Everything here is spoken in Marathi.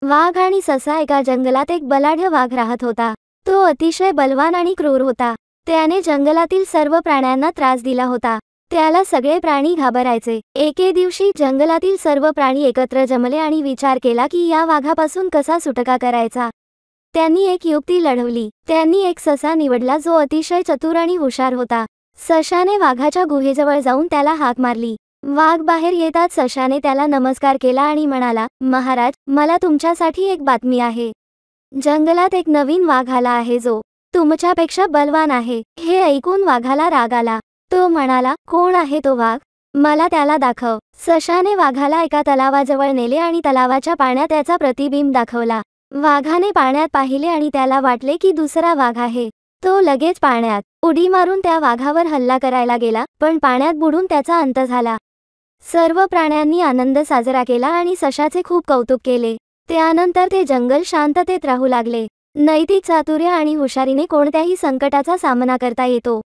वाघ आणि ससा एका जंगलात एक बलाढ्य वाघ राहत होता। तो अतिशय बलवान आणि क्रूर होता। त्याने जंगलातील सर्व प्राण्यांना त्रास दिला होता। त्याला सगळे प्राणी घाबरायचे। एके दिवशी जंगलातील सर्व प्राणी एकत्र जमले आणि विचार केला की या वाघापासून कसा सुटका करायचा। त्यांनी एक युक्ती लढवली। त्यांनी एक ससा निवडला जो अतिशय चतुर आणि हुशार होता। सशाने वाघाच्या गुहेजवळ जाऊन त्याला हाक मारली। वाघ बाहेर येताच सशाने त्याला नमस्कार केला आणि म्हणाला, महाराज, मला तुमच्यासाठी एक बातमी आहे। जंगलात एक नवीन वाघ आला आहे जो तुमच्यापेक्षा बलवान आहे। हे ऐकून वाघाला राग आला। तो म्हणाला, कोण आहे तो वाघ? मला त्याला दाखव। सशाने वाघाला एका तलावाजवळ नेले आणि तलावाच्या पाण्यात त्याचा प्रतिबिंब दाखवला। वाघाने पाण्यात पाहिले आणि त्याला वाटले की दुसरा वाघ आहे। तो लगेच पाण्यात उडी मारून त्या वाघावर हल्ला करायला गेला, पण पाण्यात बुडून त्याचा अंत झाला। सर्व प्राण्यांनी आनंद साजरा केला आणि सशाचे खूप कौतुक केले। त्यानंतर ते जंगल शांततेत राहू लागले। नैतिक चातुर्य आणि हुशारीने कोणत्याही संकटाचा सामना करता येतो।